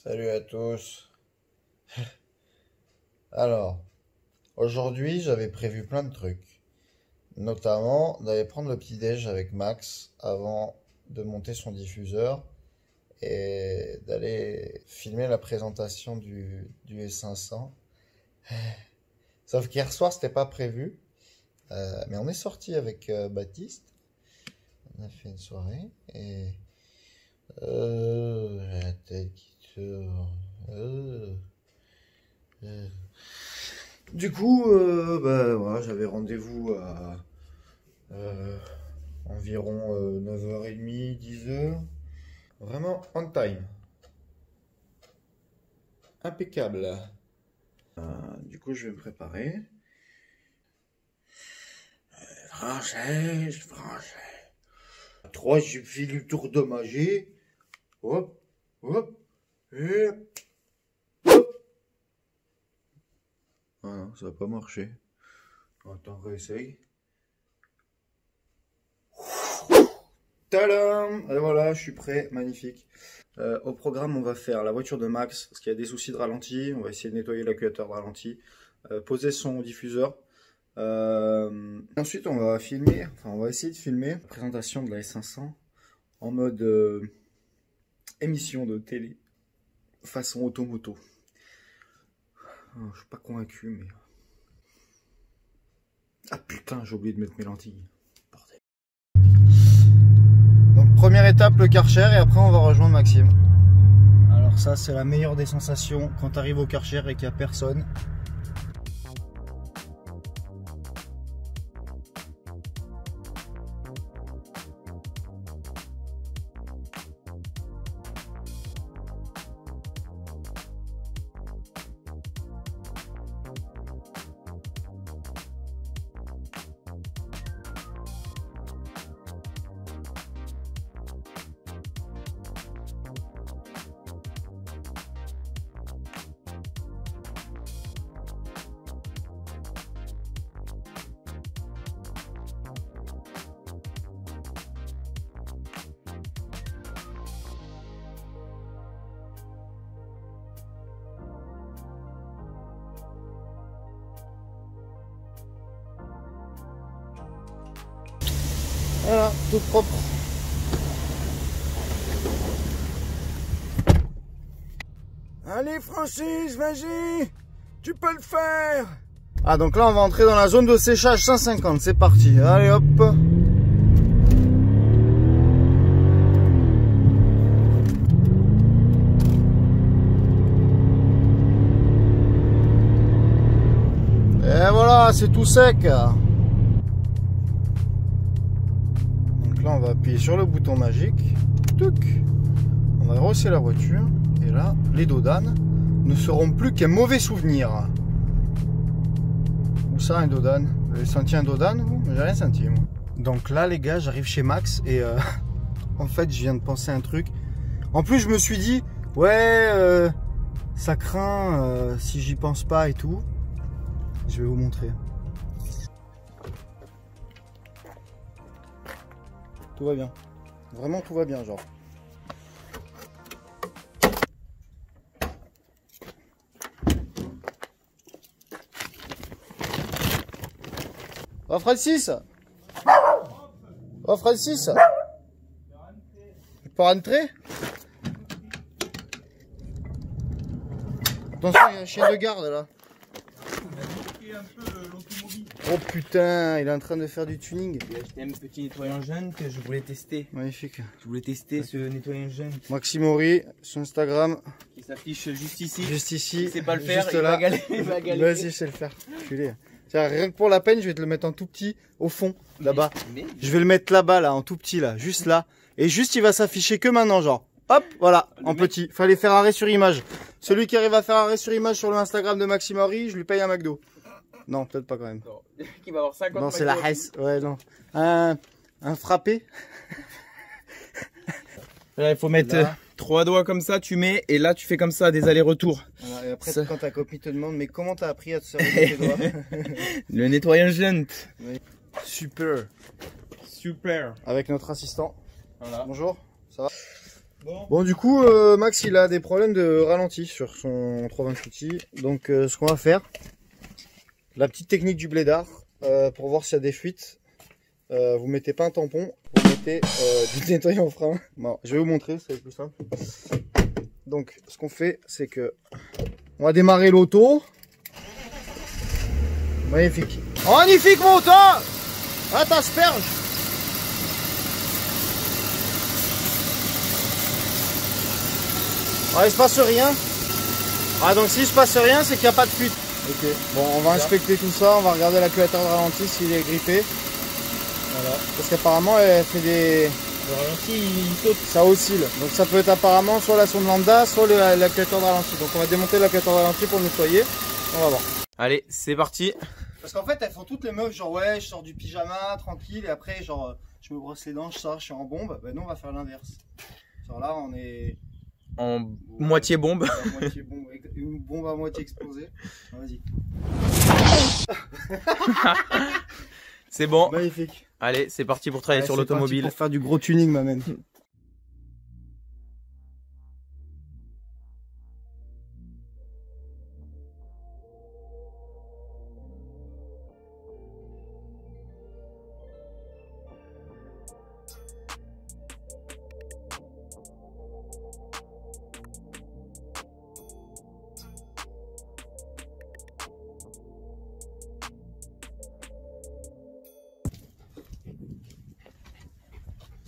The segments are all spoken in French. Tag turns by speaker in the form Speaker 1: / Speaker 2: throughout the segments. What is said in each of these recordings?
Speaker 1: Salut à tous. Alors, aujourd'hui, j'avais prévu plein de trucs, notamment d'aller prendre le petit-déj avec Max avant de monter son diffuseur et d'aller filmer la présentation du S500. Sauf qu'hier soir, c'était pas prévu, mais on est sorti avec Baptiste. On a fait une soirée et j'ai la tête qui tourne. Du coup, voilà, j'avais rendez-vous à environ 9h30, 10h. Vraiment on time. Impeccable. Du coup, je vais me préparer. Franchise. 3, j'ai fait le tour de magie. Hop, hop, et hop. Ah non, ça va pas marcher. Attends, réessaye. Tadam! Et voilà, je suis prêt, magnifique. Au programme, on va faire la voiture de Max, parce qu'il y a des soucis de ralenti. On va essayer de nettoyer l'accueilleur de ralenti. Poser son diffuseur. Ensuite, on va filmer, enfin, on va essayer de filmer la présentation de la S500 en mode émission de télé, façon automoto. Je suis pas convaincu, mais... Ah putain, j'ai oublié de mettre mes lentilles. Bordel. Donc première étape, le Karcher, et après on va rejoindre Maxime. Alors ça, c'est la meilleure des sensations quand tu arrives au Karcher et qu'il n'y a personne. Voilà, tout propre. Allez Francis, vas-y, tu peux le faire. Ah donc là on va entrer dans la zone de séchage 150, c'est parti, allez hop. Et voilà, c'est tout sec. Là on va appuyer sur le bouton magique, touc. On va rosser la voiture et là les dodanes ne seront plus qu'un mauvais souvenir. Où ça un dodane? Vous avez senti un dodane vous? J'ai rien senti moi. Donc là les gars, j'arrive chez Max et en fait je viens de penser à un truc. En plus je me suis dit ouais ça craint si j'y pense pas et tout. Je vais vous montrer. Tout va bien. Vraiment tout va bien, genre. Oh Francis! Oh Francis! Tu peux rentrer? Attention, il y a un chien de garde là. Oh putain, il est en train de faire du tuning.
Speaker 2: J'ai acheté un petit nettoyant jeune que je voulais tester.
Speaker 1: Magnifique.
Speaker 2: Je voulais tester ce nettoyant jeune.
Speaker 1: Maximori sur Instagram.
Speaker 2: Qui s'affiche juste ici.
Speaker 1: Juste ici.
Speaker 2: Il sait pas le faire,
Speaker 1: juste
Speaker 2: il
Speaker 1: là.
Speaker 2: va galérer.
Speaker 1: Vas-y, je sais le faire. Tiens, rien que pour la peine, je vais te le mettre en tout petit au fond, là-bas. Je vais le mettre là-bas, là, en tout petit, là, juste là. Et juste, il va s'afficher que maintenant, genre. Hop, voilà, en petit. Fallait faire arrêt sur image. Celui qui arrive à faire arrêt sur image sur le Instagram de Maximori, je lui paye un McDo. Non, peut-être pas quand même.
Speaker 2: Qui va avoir 50.
Speaker 1: Non, c'est la Hesse. Ouais, non. Un frappé.
Speaker 2: Là, il faut mettre 3 doigts comme ça, tu mets, et là, tu fais comme ça, des allers-retours.
Speaker 1: Voilà, et après, quand ta copine te demande, mais comment t'as appris à te servir tes doigts?
Speaker 2: Le nettoyant jeune.
Speaker 1: Oui. Super.
Speaker 2: Super.
Speaker 1: Avec notre assistant.
Speaker 2: Voilà.
Speaker 1: Bonjour, ça va? Bon, du coup, Max, il a des problèmes de ralenti sur son 328i. Donc, ce qu'on va faire, la petite technique du blédard, pour voir s'il y a des fuites. Vous mettez pas un tampon, vous mettez du nettoyant frein. Bon, je vais vous montrer, c'est plus simple. Donc, ce qu'on fait, c'est que on va démarrer l'auto. Magnifique. Magnifique moteur. Ah, t'asperges. Ah, il se passe rien. Ah, donc s'il se passe rien, c'est qu'il n'y a pas de fuite. Ok. Bon, on va inspecter tout ça, on va regarder l'accueileur de ralenti s'il est grippé. Voilà. Parce qu'apparemment, elle fait des...
Speaker 2: Le ralenti, il saute.
Speaker 1: Ça oscille. Donc ça peut être apparemment soit la sonde lambda, soit l'accueilleur de ralenti. Donc on va démonter l'accueilleur de ralenti pour le nettoyer. On va voir.
Speaker 2: Allez, c'est parti.
Speaker 1: Parce qu'en fait, elles font toutes les meufs, genre ouais, je sors du pyjama, tranquille, et après, genre, je me brosse les dents, je sors, je suis en bombe. Ben nous, on va faire l'inverse. Genre là, on est...
Speaker 2: En moitié bombe.
Speaker 1: Moitié bombe, une bombe à moitié explosée. Vas-y.
Speaker 2: C'est bon.
Speaker 1: Magnifique.
Speaker 2: Allez, c'est parti pour travailler sur l'automobile.
Speaker 1: Pour faire du gros tuning, ma man.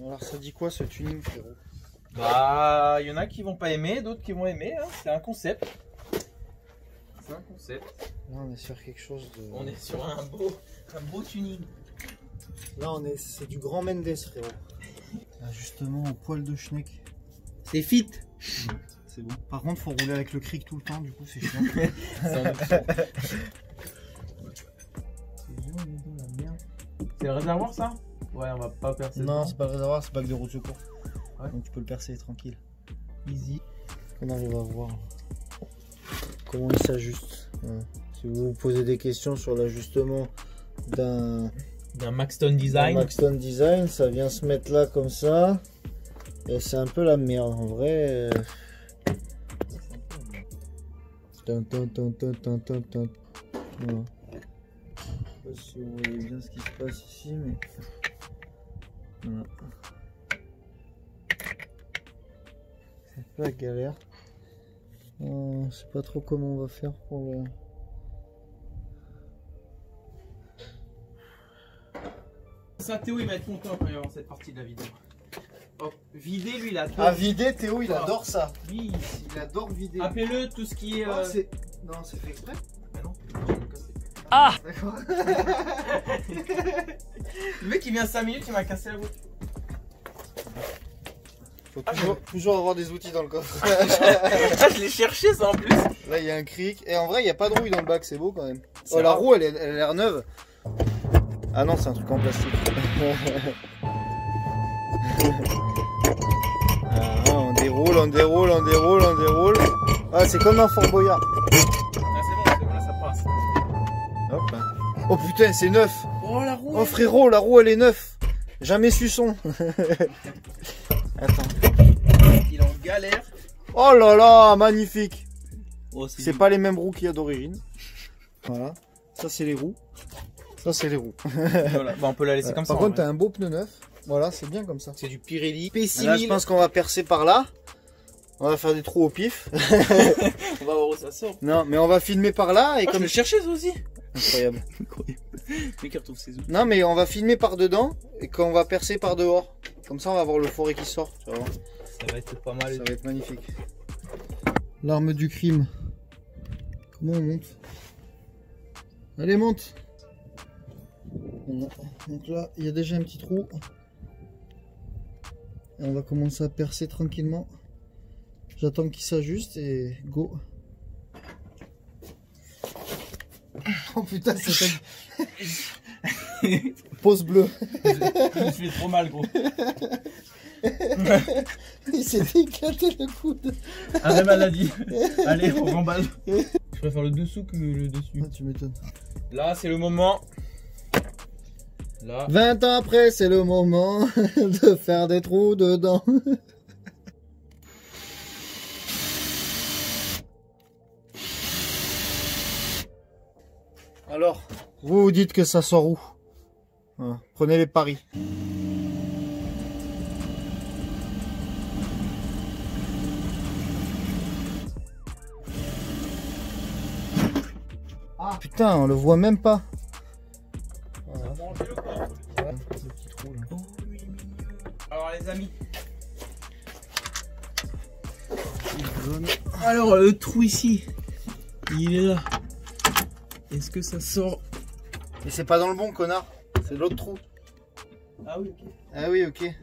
Speaker 1: Alors ça dit quoi ce tuning, frérot?
Speaker 2: Bah, il y en a qui vont pas aimer, d'autres qui vont aimer. Hein. C'est un concept. C'est un concept.
Speaker 1: Là on est sur quelque chose de...
Speaker 2: On est sur un beau tuning.
Speaker 1: Là c'est du grand Mendes, frérot. Ajustement au poil de schneck.
Speaker 2: C'est fit.
Speaker 1: C'est bon. Par contre faut rouler avec le cric tout le temps, du coup c'est chiant.
Speaker 2: C'est le réservoir ça? Ouais, on va pas percer.
Speaker 1: Non, c'est pas le réservoir, c'est pas que des roues de secours. Ouais. Donc tu peux le percer tranquille.
Speaker 2: Easy.
Speaker 1: On arrive à voir comment il s'ajuste. Ouais. Si vous vous posez des questions sur l'ajustement d'un
Speaker 2: Maxton Design,
Speaker 1: ça vient se mettre là comme ça. Et c'est un peu la merde en vrai. Voilà. Je sais pas si vous voyez bien ce qui se passe ici, mais voilà. C'est un peu la galère. Je sais pas trop comment on va faire pour le...
Speaker 2: Ça, Théo, il va être content quand il va voir cette partie de la vidéo. Hop, vider, lui, il adore.
Speaker 1: Ah, vider, Théo, il adore ça.
Speaker 2: Oui,
Speaker 1: il adore vider.
Speaker 2: Appelez-le tout ce qui est...
Speaker 1: Non, c'est fait exprès.
Speaker 2: Ah non,
Speaker 1: ah d'accord.
Speaker 2: Le mec, il vient 5 minutes, il m'a cassé la voiture.
Speaker 1: Faut toujours avoir des outils dans le coffre.
Speaker 2: Ah, je l'ai cherché ça en plus.
Speaker 1: Là, il y a un cric. Et en vrai, il n'y a pas de rouille dans le bac, c'est beau quand même.
Speaker 2: Oh,
Speaker 1: la roue, elle a l'air neuve. Ah non, c'est un truc en plastique. Ah, on déroule. Ah, c'est comme un Fort Boyard.
Speaker 2: Ah, c'est bon, là ça passe.
Speaker 1: Hop. Oh putain, c'est neuf.
Speaker 2: Oh la roue.
Speaker 1: Oh frérot, la roue elle est neuve. Jamais su son. Attends.
Speaker 2: Il est en galère.
Speaker 1: Oh là là, magnifique.
Speaker 2: Oh,
Speaker 1: c'est pas les mêmes roues qu'il y a d'origine. Voilà. Ça c'est les roues. Ça c'est les roues.
Speaker 2: Voilà. Bah, on peut la laisser comme ça.
Speaker 1: Par contre, t'as un beau pneu neuf. Voilà, c'est bien comme ça.
Speaker 2: C'est du Pirelli P6000.
Speaker 1: Là, je pense qu'on va percer par là. On va faire des trous au pif.
Speaker 2: On va voir où ça sort.
Speaker 1: Non, mais on va filmer par là et
Speaker 2: comme je cherchais ça aussi.
Speaker 1: Incroyable.
Speaker 2: Mais qui retrouve ses outils.
Speaker 1: Non, mais on va filmer par dedans et qu'on va percer par dehors. Comme ça, on va voir le forêt qui sort. Tu vas voir.
Speaker 2: Ça va être pas mal.
Speaker 1: Ça va être magnifique. L'arme du crime. Comment on monte? Allez, monte. Voilà. Donc là, il y a déjà un petit trou. Et on va commencer à percer tranquillement. J'attends qu'il s'ajuste et go. Oh putain, c'est pause bleue.
Speaker 2: Je me suis fait trop mal, gros.
Speaker 1: Il s'est éclaté le coude.
Speaker 2: Arrêt maladie. Allez, on remballe. Je préfère le dessous que le dessus.
Speaker 1: Ah, tu m'étonnes.
Speaker 2: Là, c'est le moment. Là.
Speaker 1: 20 ans après, c'est le moment de faire des trous dedans. Alors, vous dites que ça sort où? Voilà. Prenez les paris. Ah putain, on le voit même pas. Voilà. Ouais, le petit trou, là.
Speaker 2: Oh, il est mignon. Alors les amis. Alors le trou ici, il est là. Est-ce que ça sort?
Speaker 1: Et c'est pas dans le bon, connard. C'est l'autre trou.
Speaker 2: Ah oui, ok.
Speaker 1: Ah oui, ok.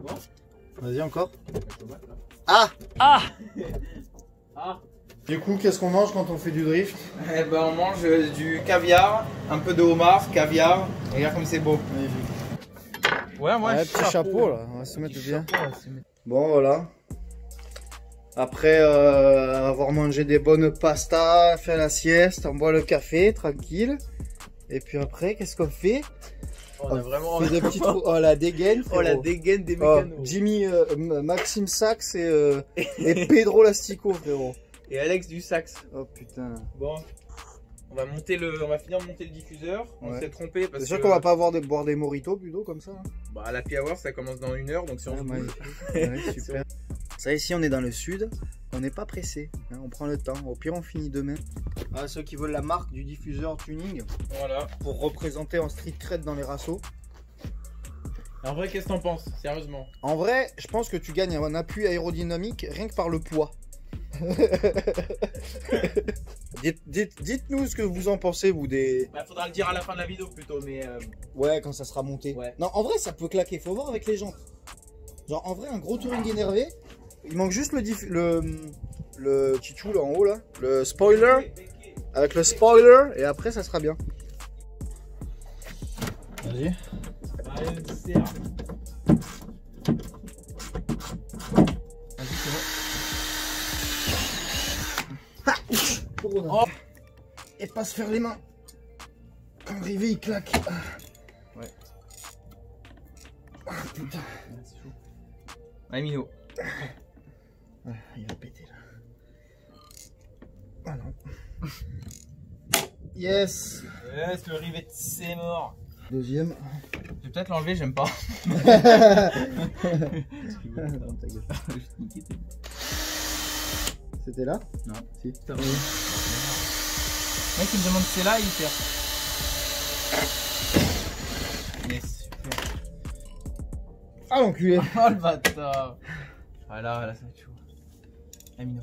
Speaker 2: Bon.
Speaker 1: Vas-y encore. Ah!
Speaker 2: Ah. Ah.
Speaker 1: Du coup, qu'est-ce qu'on mange quand on fait du drift?
Speaker 2: Eh ben on mange du caviar, un peu de homard, caviar. Regarde comme c'est beau.
Speaker 1: Magnifique.
Speaker 2: Ouais, moi,
Speaker 1: petit chapeau là, on va se mettre bien.
Speaker 2: Chapeau, ouais, c'est-
Speaker 1: Bon, voilà. Après avoir mangé des bonnes pastas, fait la sieste, on boit le café, tranquille. Et puis après, qu'est-ce qu'on fait?
Speaker 2: On a vraiment.
Speaker 1: On fait des petits trous. Oh, la dégaine.
Speaker 2: Oh la
Speaker 1: frérot.
Speaker 2: dégaine des
Speaker 1: Oh,
Speaker 2: mécanos.
Speaker 1: Jimmy, Maxime Sax et Pedro Lastico, frérot.
Speaker 2: Et Alex du sax.
Speaker 1: Oh putain.
Speaker 2: Bon. On va finir de monter le diffuseur. On
Speaker 1: Ouais.
Speaker 2: s'est trompé parce
Speaker 1: C'est sûr
Speaker 2: que
Speaker 1: qu'on va pas boire des mojitos plutôt comme ça. Hein.
Speaker 2: bah, la Hour ça commence dans 1 heure, donc si on se bouge.
Speaker 1: magnifique. Ouais, super. Ça ici on est dans le sud, on n'est pas pressé, hein, on prend le temps, au pire on finit demain. Ah, ceux qui veulent la marque du diffuseur tuning
Speaker 2: Voilà.
Speaker 1: pour représenter en street cred dans les rassos.
Speaker 2: En vrai, qu'est-ce que t'en penses, sérieusement?
Speaker 1: En vrai, je pense que tu gagnes un appui aérodynamique rien que par le poids. Dites-nous ce que vous en pensez, vous des...
Speaker 2: Bah, faudra le dire à la fin de la vidéo plutôt, mais
Speaker 1: Ouais, quand ça sera monté.
Speaker 2: Ouais.
Speaker 1: Non, en vrai, ça peut claquer, faut voir avec les jantes. Genre, en vrai, un gros touring énervé, il manque juste le chichou là en haut là, le spoiler, avec le spoiler, et après ça sera bien. Vas-y.
Speaker 2: allez, serre. Vas-y, c'est bon.
Speaker 1: Oh. Et pas se faire les mains. Quand arrivé, il claque.
Speaker 2: Ouais.
Speaker 1: Ah, putain.
Speaker 2: Ouais, c'est chaud. Allez, Mino.
Speaker 1: Ah, il va péter là. Ah non. Yes.
Speaker 2: Yes, le rivet, c'est mort.
Speaker 1: Deuxième.
Speaker 2: Je vais peut-être l'enlever, j'aime pas.
Speaker 1: C'était là?
Speaker 2: Non.
Speaker 1: Si.
Speaker 2: Le mec il me demande si c'est là, il perd. Yes, super.
Speaker 1: Ah l'enculé.
Speaker 2: Oh le bâtard. Voilà, là ça va être chaud. Amino.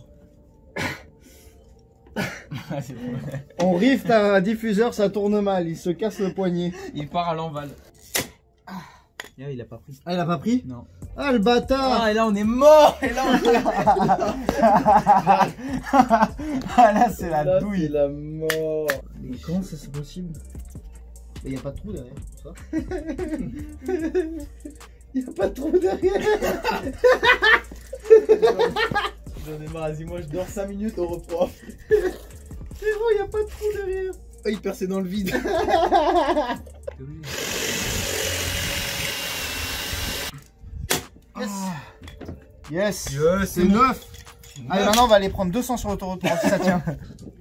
Speaker 2: Ah, c'est bon.
Speaker 1: On rift un diffuseur, ça tourne mal, il se casse le poignet.
Speaker 2: Il part à l'enval. Ah, il a pas pris.
Speaker 1: Ah, il a pas pris?
Speaker 2: Non.
Speaker 1: Ah, le bâtard!
Speaker 2: Ah, et là on est mort. Et là on est...
Speaker 1: Ah, là, c'est la
Speaker 2: Là,
Speaker 1: douille.
Speaker 2: c'est la mort.
Speaker 1: Mais comment ça c'est possible? Il n'y a pas de trou derrière, ça? Il n'y a pas de trou derrière.
Speaker 2: J'en ai marre, vas-y, moi je dors 5 minutes, on reprend.
Speaker 1: Frérot, il n'y a pas de trou derrière.
Speaker 2: Oh, il perçait dans le vide.
Speaker 1: Yes. Yes.
Speaker 2: Yes,
Speaker 1: C'est neuf. Allez, maintenant on va aller prendre 200 sur l'autoroute pour voir si ça tient.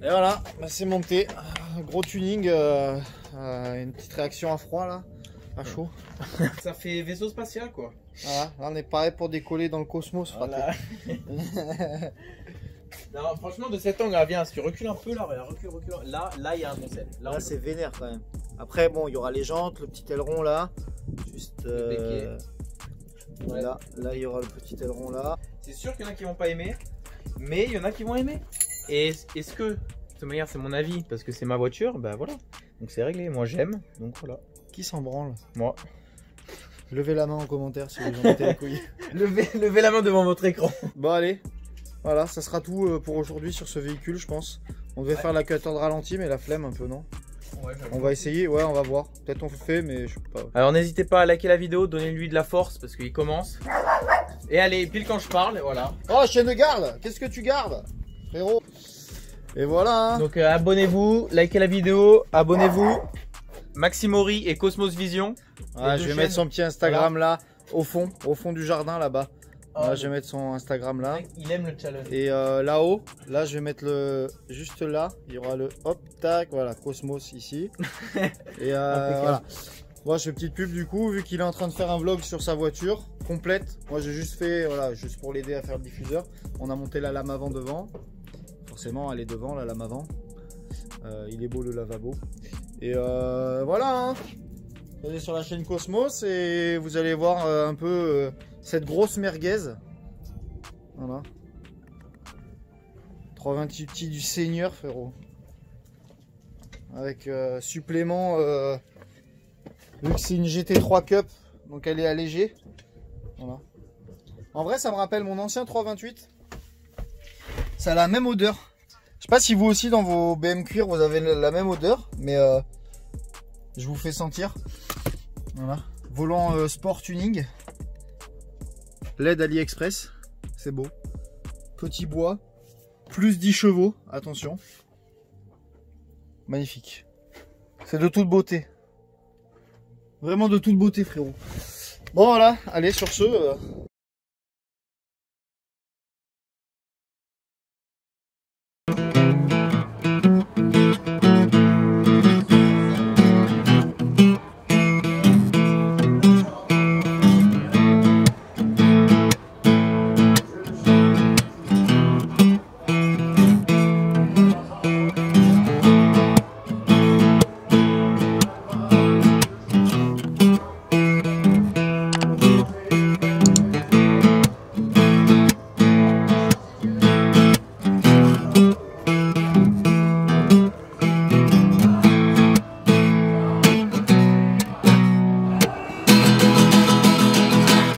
Speaker 1: Et voilà, bah, c'est monté. Gros tuning, une petite réaction à froid là, à chaud.
Speaker 2: Ça fait vaisseau spatial quoi.
Speaker 1: Voilà, là on est pareil pour décoller dans le cosmos.
Speaker 2: Voilà. Non, franchement, de cet angle, viens, si tu recules un peu là, regarde, recule. Là, il y a un concept.
Speaker 1: Là c'est vénère quand même. Après bon, il y aura les jantes, le petit aileron là. Juste
Speaker 2: Le béquet. Ouais.
Speaker 1: là il y aura le petit aileron là.
Speaker 2: C'est sûr qu'il y en a qui vont pas aimer, mais il y en a qui vont aimer. Et est-ce que, de toute manière, c'est mon avis, parce que c'est ma voiture, bah voilà. Donc c'est réglé, moi j'aime, donc voilà.
Speaker 1: Qui s'en branle?
Speaker 2: Moi.
Speaker 1: Levez la main en commentaire si vous en mettez les couilles.
Speaker 2: Levez la main devant votre écran.
Speaker 1: Bon allez, voilà, ça sera tout pour aujourd'hui sur ce véhicule je pense. On devait faire la cutter de ralenti mais la flemme un peu non?
Speaker 2: Ouais,
Speaker 1: On va essayer, ouais on va voir. Peut-être on fait mais je sais pas.
Speaker 2: alors n'hésitez pas à liker la vidéo, donnez-lui de la force, parce qu'il commence. Et allez, pile quand je parle, voilà.
Speaker 1: Oh chien de garde, qu'est-ce que tu gardes frérot? Et voilà hein.
Speaker 2: Donc abonnez-vous, likez la vidéo, abonnez-vous. Maximori et Cosmos Vision.
Speaker 1: Ouais, je vais mettre son petit Instagram là, au fond du jardin là-bas. Là, je vais mettre son Instagram là.
Speaker 2: Il aime le challenge.
Speaker 1: Et là-haut, là, je vais mettre le juste là. Il y aura le hop, tac, voilà, Cosmos ici. Et voilà. Moi, je fais petite pub du coup, vu qu'il est en train de faire un vlog sur sa voiture complète. Moi, j'ai juste fait, voilà, juste pour l'aider à faire le diffuseur. On a monté la lame avant devant. Forcément, elle est devant, la lame avant. Il est beau le lavabo. Et voilà. Hein. Vous allez sur la chaîne Cosmos et vous allez voir un peu cette grosse merguez. Voilà. 328 petits du Seigneur, frérot. Avec supplément. Vu que c'est une GT3 Cup, donc elle est allégée. Voilà. En vrai, ça me rappelle mon ancien 328. Ça a la même odeur. Je sais pas si vous aussi dans vos BM cuir vous avez la même odeur, mais je vous fais sentir. Voilà. Volant sport tuning. LED AliExpress. C'est beau. Petit bois. Plus 10 chevaux. Attention. Magnifique. C'est de toute beauté. Vraiment de toute beauté, frérot. Bon, voilà. Allez, sur ce...